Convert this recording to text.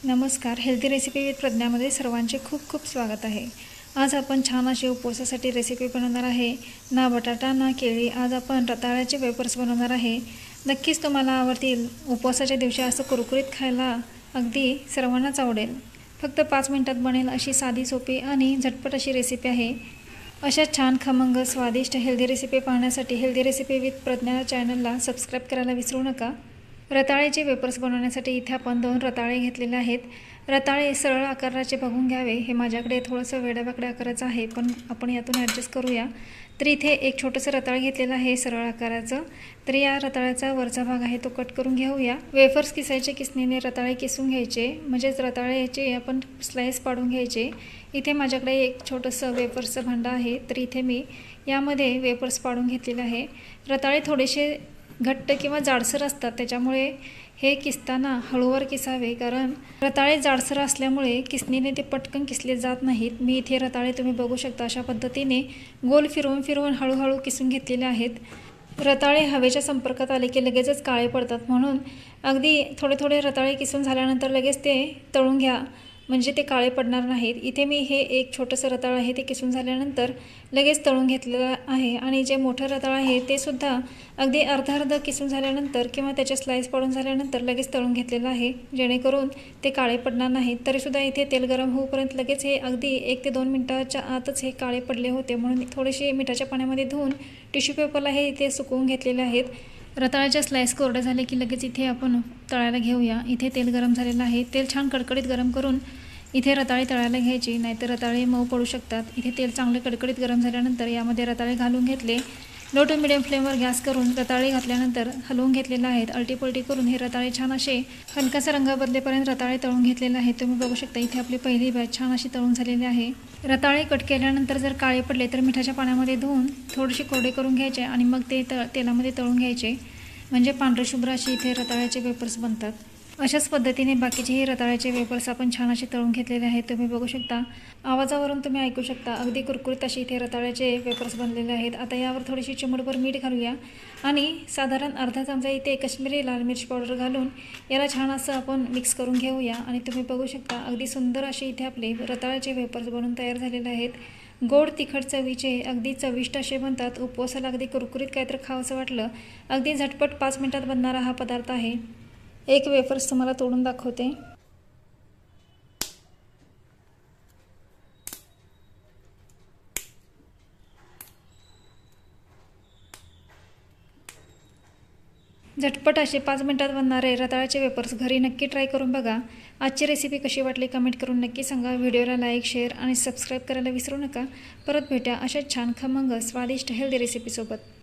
नमस्कार, healthy recipe with प्रज्ञामध्ये सर्वांचे खूप खूप स्वागत आहे। आज आपण छान अशी उपवासासाठी रेसिपी बनवणार आहे। ना बटाटा ना केळी, आज आपण रताळ्याचे वेफर्स बनवणार आहे। नक्कीच तुम्हाला आवडतील। उपवासाच्या दिवशी असं कुरकुरीत खायला अगदी सर्वांनाच आवडेल। फक्त 5 मिनिटात बनेल अशी साधी सोपी आणि झटपट अशी रेसिपी आहे। अशा छान खमंग स्वादिष्ट हेल्दी रेसिपी पाहण्यासाठी हेल्दी रेसिपी विथ प्रज्ञा चॅनलला सबस्क्राईब करायला विसरू नका। रताळ्याचे वेफर्स बनवण्यासाठी इथे आपण 2 रताळे घेतलेले आहेत। रताळे सरळ आकाराचे बघून घ्यावे। हे माझ्याकडे थोडंसं वेड्यावाकड्या आकाराचं आहे, पण आपण यातून ॲडजस्ट करूया। तर इथे एक छोटंसं रताळ घेतलेलं आहे सरळ आकाराचं। तर या रताळ्याचा वरचा भाग आहे तो कट करून घेऊया। वेफर्स किसायचे किसणीने रताळे किसून घ्यायचे, म्हणजेच रताळ्याचे आपण स्लाइस पाडून घ्यायचे। इथे माझ्याकडे एक छोटंसं वेफर्सचं भांडं आहे, तर इथे मी यामध्ये वेफर्स पाडून घेतलेले आहे। रताळे थोडेसे घट्ट किंवा जाडसर असतात, त्याच्यामुळे हे किसताना हळूवार किसावे, कारण रताळे जाडसर असल्यामुळे किसणीने ते पटकन किसले जात नाहीत। मी इथे रताळे तुम्ही बघू शकता अशा पद्धतीने गोल फिरवून फिरवून हळूहळू किसून घेतलेले आहेत। रताळे हवेच्या संपर्कात आले की लगेचच काळे पडतात, म्हणून अगदी थोडे थोडे रताळे किसून झाल्यानंतर लगेच ते तळून घ्या, म्हणजे ते काळे पडणार नाहीत। इथे मी हे एक छोटंसं रताळ आहे ते किसून झाल्यानंतर लगेच तळून घेतलेलं आहे, आणि जे मोठं रताळ आहे ते सुद्धा अगदी अर्ध किसून झाल्यानंतर किंवा त्याचे स्लाइस पाडून झाल्यानंतर लगेच तळून घेतलेलं आहे, जेणेकरून ते काळे पडणार नाहीत। तरीसुद्धा इथे तेल गरम होऊपर्यंत लगेच हे अगदी 1 ते 2 मिनिटाच्या आतच हे काळे पडले होते, म्हणून थोडेसे मिठाच्या पाण्यामध्ये धुवून टिश्यू पेपरला हे इथे सुकवून घेतलेले आहेत। रताळ्याच्या स्लाइस कोरडे झाले की लगेच इथे आपण तळायला घेऊया। इथे तेल गरम झालेलं आहे, तेल छान कडकडीत गरम करून इथे रताळे तळायला घ्यायची, नाहीतर रताळे मऊ पडू शकतात। इथे तेल चांगले कडकडीत गरम झाल्यानंतर यामध्ये रताळे घालून घेतले। लो टू मिडियम फ्लेमवर गॅस करून रताळे घातल्यानंतर हलवून घेतलेलं आहेत। अल्टीपल्टी करून हे रताळे छान असे हलकासा रंग बदलेपर्यंत रताळे तळून घेतलेले आहेत। तुम्ही बघू शकता इथे आपली पहिली बॅच छान अशी तळून झालेली आहे। रताळे कट केल्यानंतर जर काळे पडले तर मिठाच्या पाण्यामध्ये धुवून थोडेसे कोरडे करून घ्यायचे आणि मग ते तेलामध्ये तळून घ्यायचे, म्हणजे पांढरे शुभ्र अशी इथे रताळ्याचे वेफर्स बनतात। अशाच पद्धतीने बाकीचे हे रताळ्याचे वेफर्स आपण छान असे तळून घेतलेले आहेत। तुम्ही बघू शकता, आवाजावरून तुम्ही ऐकू शकता अगदी कुरकुरीत अशी इथे रताळ्याचे वेफर्स बनलेले आहेत। आता यावर थोडीशी चिमूटभर मीठ घालूया आणि साधारण अर्धा चमचा इथे काश्मीरी लाल मिरची पावडर घालून याला छान असं आपण मिक्स करून घेऊया। आणि तुम्ही बघू शकता अगदी सुंदर असे इथे आपले रताळ्याचे वेफर्स बनून तयार झालेले आहेत। गोड तिखट चवीचे अगदी चविष्ट असे बनतात। उपवासाला अगदी कुरकुरीत काहीतरी खावंसं वाटलं, अगदी झटपट 5 मिनिटात बनणारा हा पदार्थ आहे। एक वेफर्स तुम्हाला तोडून दाखवते। झटपट असे 5 मिनिटात बनणारे रताळ्याचे वेफर्स घरी नक्की ट्राय करून बघा। आजची रेसिपी कशी वाटली कमेंट करून नक्की सांगा। व्हिडिओला लाईक, शेअर आणि सबस्क्राईब करायला विसरू नका। परत भेटूया अशा छान खमंग स्वादिष्ट हेल्दी रेसिपीसोबत।